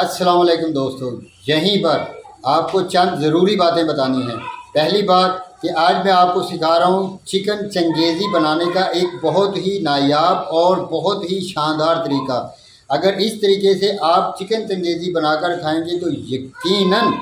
अस्सलाम वालेकुम दोस्तों, यहीं पर आपको चंद ज़रूरी बातें बतानी हैं। पहली बात कि आज मैं आपको सिखा रहा हूँ चिकन चंगेज़ी बनाने का एक बहुत ही नायाब और बहुत ही शानदार तरीका। अगर इस तरीके से आप चिकन चंगेज़ी बनाकर खाएंगे तो यकीनन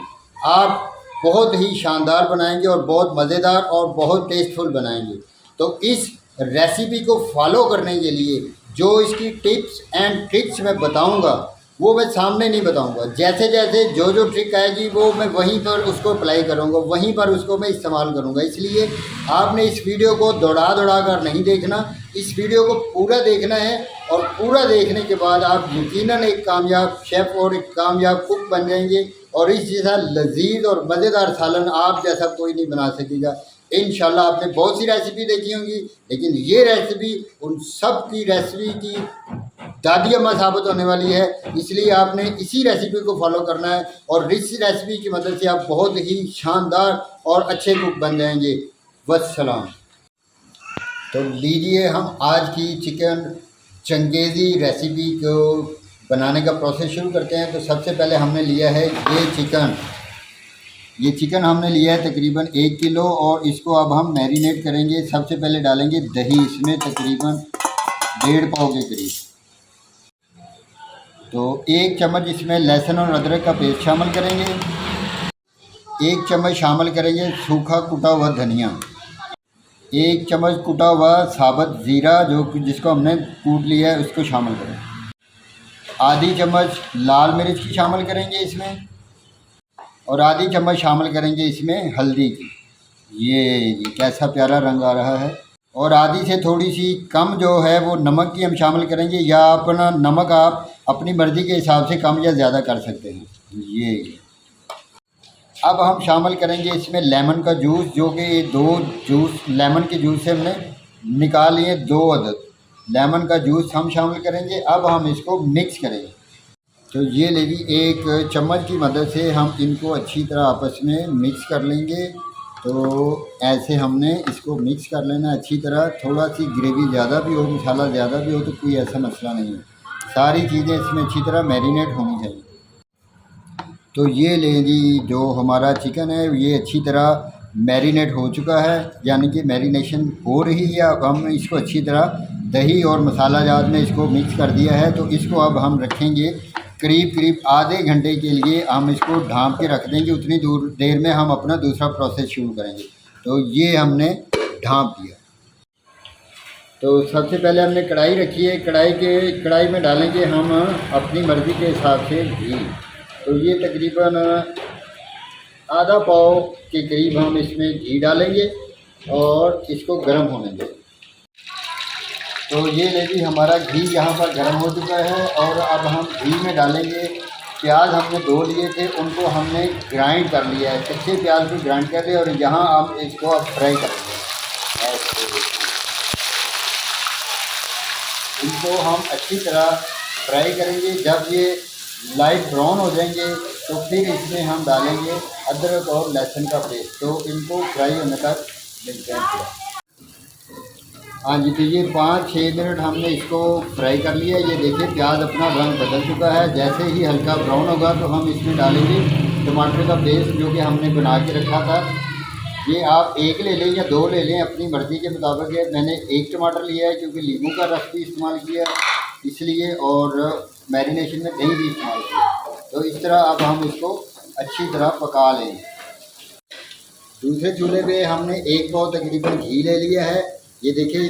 आप बहुत ही शानदार बनाएंगे और बहुत मज़ेदार और बहुत टेस्टफुल बनाएंगे। तो इस रेसिपी को फॉलो करने के लिए जो इसकी टिप्स एंड ट्रिक्स मैं बताऊंगा वो मैं सामने नहीं बताऊंगा। जैसे जैसे जो जो ट्रिक आएगी वो मैं वहीं पर उसको अप्लाई करूंगा, वहीं पर उसको मैं इस्तेमाल करूंगा। इसलिए आपने इस वीडियो को दौड़ा दौड़ा कर नहीं देखना, इस वीडियो को पूरा देखना है। और पूरा देखने के बाद आप यकीनन एक कामयाब शेफ़ और एक कामयाब कुक बन जाएंगे। और इस जैसा लजीज और मज़ेदार सालन आप जैसा कोई नहीं बना सकेगा। इंशाल्लाह आपने बहुत सी रेसिपी देखी होंगी, लेकिन ये रेसिपी उन सब की रेसिपी की दादी अम्मा साबित होने वाली है। इसलिए आपने इसी रेसिपी को फॉलो करना है और इस रेसिपी की मदद से आप बहुत ही शानदार और अच्छे कुक बन जाएंगे। वस्सलाम। तो लीजिए हम आज की चिकन चंगेज़ी रेसिपी को बनाने का प्रोसेस शुरू करते हैं। तो सबसे पहले हमने लिया है ये चिकन हमने लिया है तकरीबन 1 किलो और इसको अब हम मैरिनेट करेंगे। सबसे पहले डालेंगे दही, इसमें तकरीबन 1.5 पाव के करीब। तो 1 चम्मच इसमें लहसुन और अदरक का पेस्ट शामिल करेंगे। 1 चम्मच शामिल करेंगे सूखा कुटा हुआ धनिया। 1 चम्मच कुटा हुआ साबुत ज़ीरा जिसको हमने कूट लिया है उसको शामिल करें। आधी चम्मच लाल मिर्च की शामिल करेंगे इसमें और आधी चम्मच शामिल करेंगे इसमें हल्दी की। ये कैसा प्यारा रंग आ रहा है। और आधी से थोड़ी सी कम जो है वो नमक की हम शामिल करेंगे, या अपना नमक आप अपनी मर्ज़ी के हिसाब से कम या ज़्यादा कर सकते हैं। ये अब हम शामिल करेंगे इसमें लेमन का जूस, जो कि 2 जूस लेमन के जूस से हमने निकाल लिए 2 अदद लेमन का जूस हम शामिल करेंगे। अब हम इसको मिक्स करेंगे। तो ये लीजिए 1 चम्मच की मदद से हम इनको अच्छी तरह आपस में मिक्स कर लेंगे। तो ऐसे हमने इसको मिक्स कर लेना अच्छी तरह। थोड़ा सी ग्रेवी ज़्यादा भी हो, मसाला ज़्यादा भी हो तो कोई ऐसा मसला नहीं है। सारी चीज़ें इसमें अच्छी तरह मैरिनेट होनी चाहिए। तो ये ले जी जो हमारा चिकन है ये अच्छी तरह मैरिनेट हो चुका है, यानी कि मैरिनेशन हो रही है। अब हम इसको अच्छी तरह दही और मसाला जात में इसको मिक्स कर दिया है। तो इसको अब हम रखेंगे करीब आधे घंटे के लिए। हम इसको ढाँप के रख देंगे। उतनी देर में हम अपना दूसरा प्रोसेस शुरू करेंगे। तो ये हमने ढाँप दिया। तो सबसे पहले हमने कढ़ाई रखी है। कढ़ाई में डालेंगे हम अपनी मर्ज़ी के हिसाब से घी। तो ये तकरीबन आधा पाव के करीब हम इसमें घी डालेंगे और इसको गर्म होने देंगे। तो ये लेकिन हमारा घी यहाँ पर गर्म हो चुका है और अब हम घी में डालेंगे प्याज। हमने 2 लिए थे, उनको हमने ग्राइंड कर लिया है। कच्चे प्याज को ग्राइंड कर लिया और यहाँ हम इसको अब फ्राई करेंगे। इनको हम अच्छी तरह फ्राई करेंगे। जब ये लाइट ब्राउन हो जाएंगे तो फिर इसमें हम डालेंगे अदरक और लहसुन का पेस्ट। तो इनको फ्राई होने तक मिलते हैं। हाँ जी, तो ये 5-6 मिनट हमने इसको फ्राई कर लिया। ये देखिए प्याज अपना रंग बदल चुका है। जैसे ही हल्का ब्राउन होगा तो हम इसमें डालेंगे टमाटर का पेस्ट जो कि हमने बना के रखा था। ये आप 1 ले लें या 2 ले लें, अपनी मर्ज़ी के मुताबिक है। मैंने 1 टमाटर लिया है क्योंकि नींबू का रस भी इस्तेमाल किया इसलिए, और मैरिनेशन में दही भी इस्तेमाल किया। तो इस तरह अब हम इसको अच्छी तरह पका लेंगे। दूसरे चूल्हे पे हमने 1 पाव तकरीबन घी ले लिया है। ये देखिए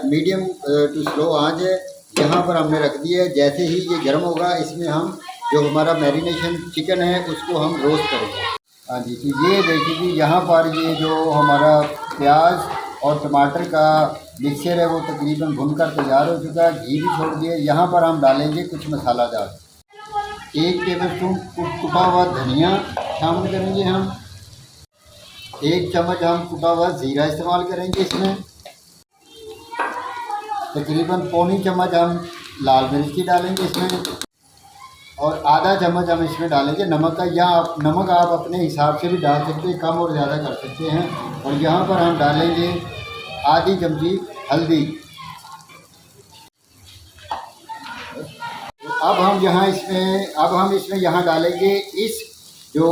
मीडियम टू स्लो आंच है, यहाँ पर हमने रख दिया है। जैसे ही ये गर्म होगा इसमें हम जो हमारा मैरिनेशन चिकन है उसको हम रोस्ट करेंगे। हाँ जी, तो ये देखिए कि यहाँ पर ये जो हमारा प्याज और टमाटर का मिक्सचर है वो तकरीबन भुनकर तैयार हो चुका है। घी भी छोड़ दिया। यहाँ पर हम डालेंगे कुछ मसाला जात। 1 टेबलस्पून कुटा हुआ धनिया शामिल करेंगे हम। 1 चम्मच हम कुटा हुआ ज़ीरा इस्तेमाल करेंगे इसमें। तकरीबन पौनी चम्मच हम लाल मिर्च की डालेंगे इसमें और आधा चम्मच हम इसमें डालेंगे नमक का। या नमक आप अपने हिसाब से भी डाल सकते हैं, कम और ज़्यादा कर सकते हैं। और यहाँ पर हम डालेंगे आधी चमची हल्दी। अब हम इसमें यहाँ डालेंगे इस जो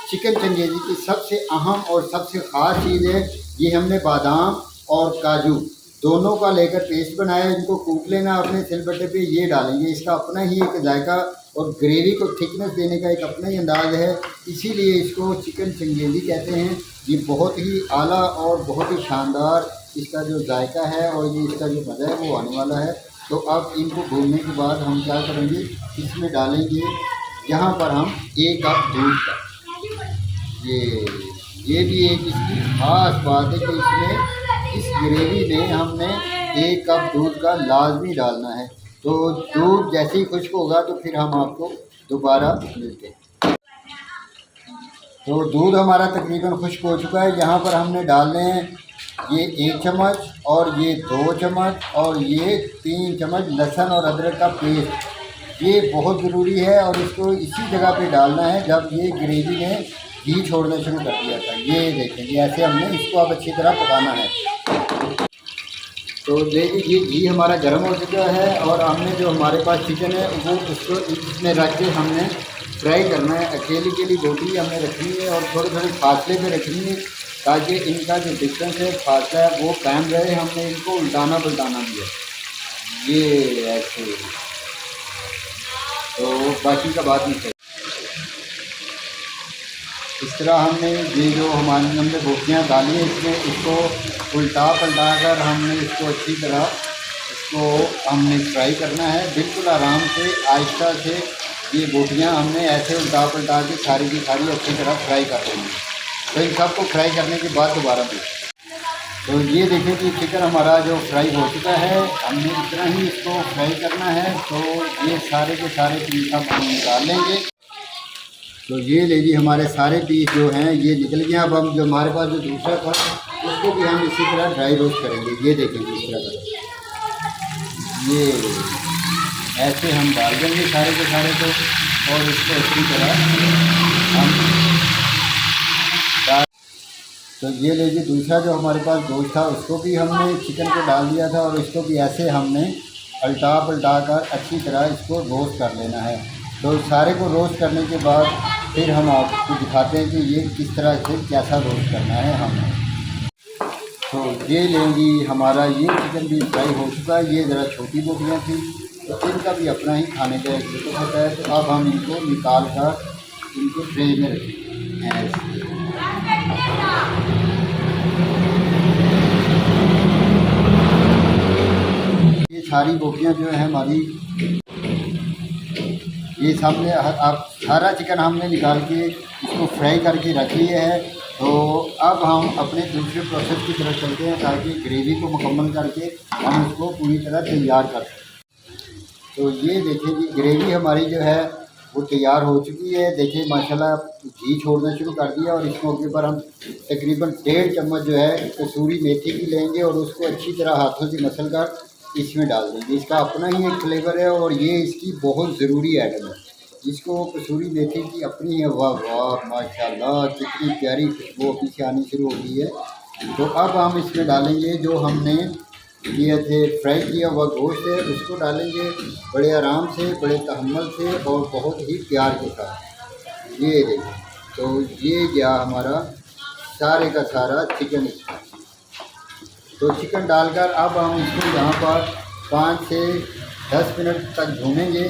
चिकन चंगेज़ी की सबसे अहम और सबसे ख़ास चीज़ है, ये हमने बादाम और काजू दोनों का लेकर पेस्ट बनाया है। इनको कूट लेना अपने सिलबट्टे पे, ये डालेंगे। इसका अपना ही एक जायका और ग्रेवी को थिकनेस देने का एक अपना ही अंदाज़ है, इसीलिए इसको चिकन चंगेज़ी कहते हैं। ये बहुत ही आला और बहुत ही शानदार इसका जो जायका है और ये इसका जो मज़ा है वो आने वाला है। तो अब इनको भूनने के बाद हम क्या करेंगे, इसमें डालेंगे यहाँ पर हम 1 कप दूध का। ये भी एक इसकी ख़ास बात है कि इसमें इस ग्रेवी में हमने 1 कप दूध का लाजमी डालना है। तो दूध जैसे ही खुश्क होगा तो फिर हम आपको दोबारा मिलते हैं। तो दूध हमारा तकरीबन खुश्क हो चुका है। यहाँ पर हमने डालने हैं ये 1 चम्मच और ये 2 चम्मच और ये 3 चम्मच लहसुन और अदरक का पेस्ट। ये बहुत ज़रूरी है और इसको इसी जगह पे डालना है जब ये ग्रेवी ने घी छोड़ना शुरू कर दिया था। ये देखेंगे ऐसे हमने इसको अब अच्छी तरह पकाना है। तो देखिए ये घी हमारा गर्म हो चुका है और हमने जो हमारे पास चिकन है वो उसको इसमें रख के हमने फ्राई करना है। अकेली बोटी हमने रखनी है और थोड़े थोड़े फासले पे रखनी है ताकि इनका जो डिस्टेंस है, फासला है, वो कायम रहे। हमने इनको उल्टाना पलटाना भी है, ये ऐसे। तो बाकी का बात नहीं। इस तरह हमने ये जो हमने बोटियाँ डाली हैं इसमें इसको उल्टा पलटा कर हमने इसको अच्छी तरह हमने फ्राई करना है। बिल्कुल आराम से आहिस्ता से ये बोटियाँ हमने ऐसे उल्टा पलटा के सारी की सारी अच्छी तरह फ्राई कर देंगे। तो इन सबको फ्राई करने के बाद दोबारा भी तो ये देखिए कि चिकन हमारा जो फ्राई हो चुका है, हमने इतना ही इसको फ्राई करना है। तो ये सारे के सारे पीस हम निकाल लेंगे। तो ये लीजिए हमारे सारे पीस जो हैं ये निकल गए। अब हम जो हमारे पास जो दूसरा था उसको भी हम इसी तरह ड्राई रोस्ट करेंगे। ये देखेंगे इस तरह का ये ऐसे हम डाल देंगे सारे के सारे को और इसको अच्छी तरह हम तो ये लीजिए दूसरा जो हमारे पास गोश्त था उसको भी हमने चिकन को डाल दिया था और इसको भी ऐसे हमने पलटा पलटा कर अच्छी तरह इसको रोस्ट कर लेना है। तो सारे को रोस्ट करने के बाद फिर हम आपको दिखाते हैं कि ये किस तरह से कैसा रोस्ट करना है हमें। तो ये लेंगी हमारा ये चिकन भी फ्राई हो चुका है। ये ज़रा छोटी बोटियाँ थी तो इनका भी अपना ही खाने का एक लुत्फ़ होता है। तो अब हम इनको निकाल कर इनको ट्रे में रखें। ये सारी बोटियाँ जो है हमारी ये सामने आप सारा चिकन हमने निकाल के इसको फ्राई करके रख लिए है। तो अब हम अपने दूसरे प्रोसेस की तरफ चलते हैं ताकि ग्रेवी को मुकम्मल करके हम इसको पूरी तरह तैयार कर सकें। तो ये देखिए कि ग्रेवी हमारी जो है वो तैयार हो चुकी है। देखिए माशाल्लाह घी छोड़ना शुरू कर दिया और इस मौके पर हम तकरीबन 1.5 चम्मच जो है कसूरी मेथी की लेंगे और उसको अच्छी तरह हाथों से मसल कर इसमें डाल देंगे। इसका अपना ही एक फ्लेवर है और ये इसकी बहुत ज़रूरी आइटम है। इसको कसूरी मेथी की अपनी है। वाह वाह माशाल्लाह कितनी प्यारी खुशबू अभी से आनी शुरू हो गई है। तो अब हम इसमें डालेंगे जो हमने किए थे फ्राई किया हुआ गोश्त है, उसको डालेंगे बड़े आराम से, बड़े तहम्मुल से और बहुत ही प्यार के साथ। ये देखिए तो ये गया हमारा सारे का सारा चिकन। तो चिकन डालकर अब हम इसको यहाँ पर 5 से 10 मिनट तक भूनेंगे।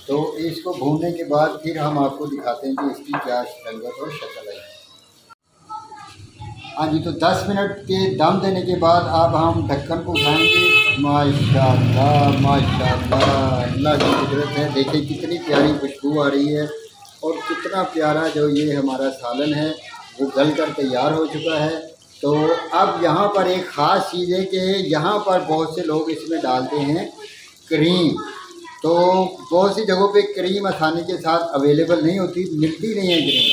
तो इसको भूनने के बाद फिर हम आपको दिखाते हैं कि इसकी क्या रंगत और शक्ल है। हाँ जी, तो 10 मिनट के दम देने के बाद अब हम ढक्कन को उठाएंगे। माशाल्लाह माशाल्लाह अल्लाह की कुदरत है। देखिए कितनी प्यारी खुशबू आ रही है और कितना प्यारा जो ये हमारा सालन है वो गल कर तैयार हो चुका है। तो अब यहाँ पर एक ख़ास चीज़ है कि यहाँ पर बहुत से लोग इसमें डालते हैं क्रीम। तो बहुत सी जगहों पे क्रीम आसानी के साथ अवेलेबल नहीं होती, मिलती नहीं है क्रीम।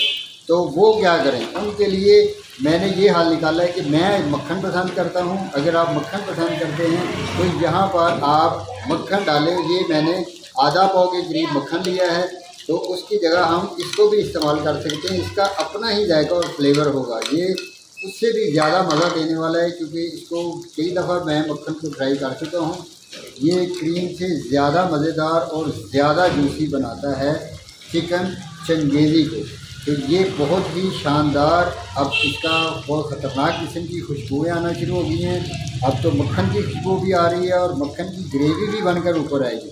तो वो क्या करें, उनके लिए मैंने ये हाल निकाला है कि मैं मक्खन पसंद करता हूँ। अगर आप मक्खन पसंद करते हैं तो यहाँ पर आप मक्खन डालें। ये मैंने आधा पाव के करीब मक्खन लिया है। तो उसकी जगह हम इसको भी इस्तेमाल कर सकते हैं। इसका अपना ही जायका और फ्लेवर होगा, ये उससे भी ज़्यादा मज़ा देने वाला है। क्योंकि इसको कई दफ़ा मैं मक्खन को ट्राई कर चुका हूँ ये क्रीम से ज़्यादा मज़ेदार और ज़्यादा जूसी बनाता है चिकन चंगेज़ी को। तो ये बहुत ही शानदार, अब इसका बहुत ख़तरनाक किस्म की खुशबुएँ आना शुरू हो गई हैं। अब तो मक्खन की खुशबू भी आ रही है और मक्खन की ग्रेवी भी बनकर ऊपर आएगी।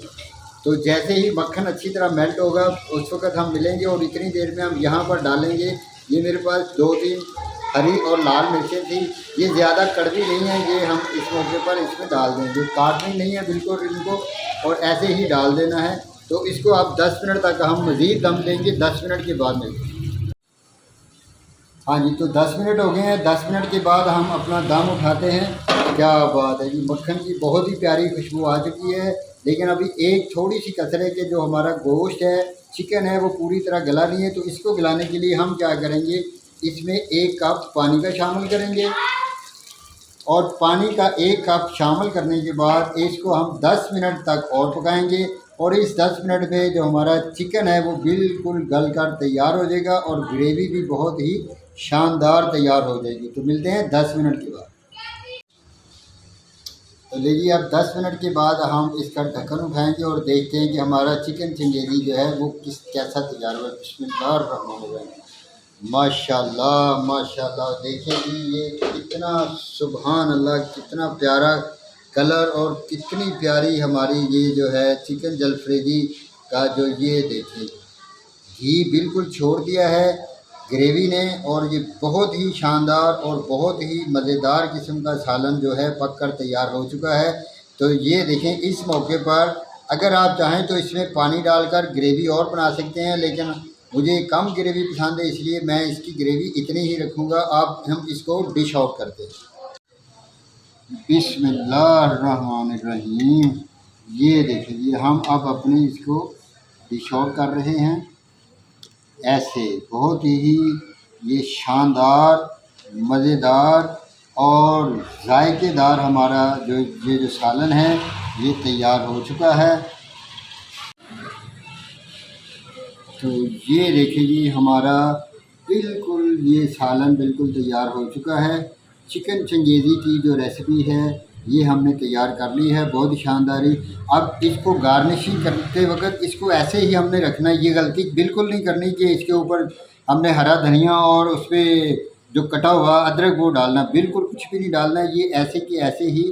तो जैसे ही मक्खन अच्छी तरह मेल्ट होगा उस वक़्त हम मिलेंगे और इतनी देर में हम यहाँ पर डालेंगे। ये मेरे पास 2-3 हरी और लाल मिर्चें थी, ये ज़्यादा कड़वी नहीं है, ये हम इस मौके पर इसमें डाल देंगे। काटनी नहीं है बिल्कुल इनको, और ऐसे ही डाल देना है। तो इसको आप 10 मिनट तक हम मज़ीद दम देंगे, 10 मिनट के बाद मिलते हैं। हाँ जी, तो 10 मिनट हो गए हैं। 10 मिनट के बाद हम अपना दम उठाते हैं। क्या बात है जी, मक्खन की बहुत ही प्यारी खुशबू आ चुकी है। लेकिन अभी एक थोड़ी सी कसर है कि जो हमारा गोश्त है, चिकन है, वो पूरी तरह गला नहीं है। तो इसको गलाने के लिए हम क्या करेंगे, इसमें 1 कप पानी का शामिल करेंगे और पानी का 1 कप शामिल करने के बाद इसको हम 10 मिनट तक और पकाएंगे। और इस 10 मिनट में जो हमारा चिकन है वो बिल्कुल गल कर तैयार हो जाएगा और ग्रेवी भी बहुत ही शानदार तैयार हो जाएगी। तो मिलते हैं 10 मिनट के बाद। तो लीजिए, अब 10 मिनट के बाद हम इसका ढक्कन उठाएंगे और देखते हैं कि हमारा चिकन चंगेज़ी जो है वो कैसा तैयार हुआ है। बिस्मिल्लाहिर्रहमानिर्रहीम। माशाल्लाह माशाल्लाह, देखिए जी, ये कितना, सुभान अल्लाह, कितना प्यारा कलर और कितनी प्यारी हमारी ये जो है चिकन जलफ्रेजी का जो, ये देखिए घी बिल्कुल छोड़ दिया है ग्रेवी ने, और ये बहुत ही शानदार और बहुत ही मज़ेदार किस्म का सालन जो है पक कर तैयार हो चुका है। तो ये देखें, इस मौके पर अगर आप चाहें तो इसमें पानी डालकर ग्रेवी और बना सकते हैं, लेकिन मुझे कम ग्रेवी पसंद है, इसलिए मैं इसकी ग्रेवी इतनी ही रखूँगा। अब हम इसको डिश आउट करते हैं। बिस्मिल्लाहिर्रहमानिर्रहीम। ये देखिए, हम अब अपनी इसको डिश आउट कर रहे हैं। ऐसे बहुत ही ये शानदार, मज़ेदार और जायकेदार हमारा जो सालन है ये तैयार हो चुका है। तो ये देखिए जी, हमारा बिल्कुल ये सालन बिल्कुल तैयार हो चुका है। चिकन चंगेज़ी की जो रेसिपी है ये हमने तैयार कर ली है, बहुत शानदार ही। अब इसको गार्निशिंग करते वक्त इसको ऐसे ही हमने रखना है। ये गलती बिल्कुल नहीं करनी कि इसके ऊपर हमने हरा धनिया और उस पर जो कटा हुआ अदरक वो डालना, बिल्कुल कुछ भी नहीं डालना है। ये ऐसे की ऐसे ही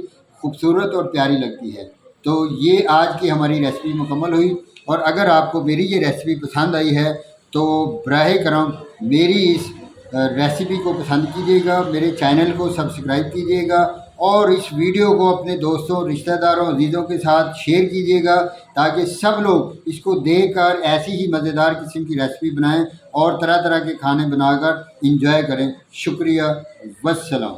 खूबसूरत और प्यारी लगती है। तो ये आज की हमारी रेसिपी मुकम्मल हुई। और अगर आपको मेरी ये रेसिपी पसंद आई है तो बराह करम मेरी इस रेसिपी को पसंद कीजिएगा, मेरे चैनल को सब्सक्राइब कीजिएगा और इस वीडियो को अपने दोस्तों, रिश्तेदारों, अजीज़ों के साथ शेयर कीजिएगा ताकि सब लोग इसको देखकर ऐसी ही मज़ेदार किस्म की रेसिपी बनाएं और तरह तरह के खाने बनाकर इंजॉय करें। शुक्रिया, वस्सलाम।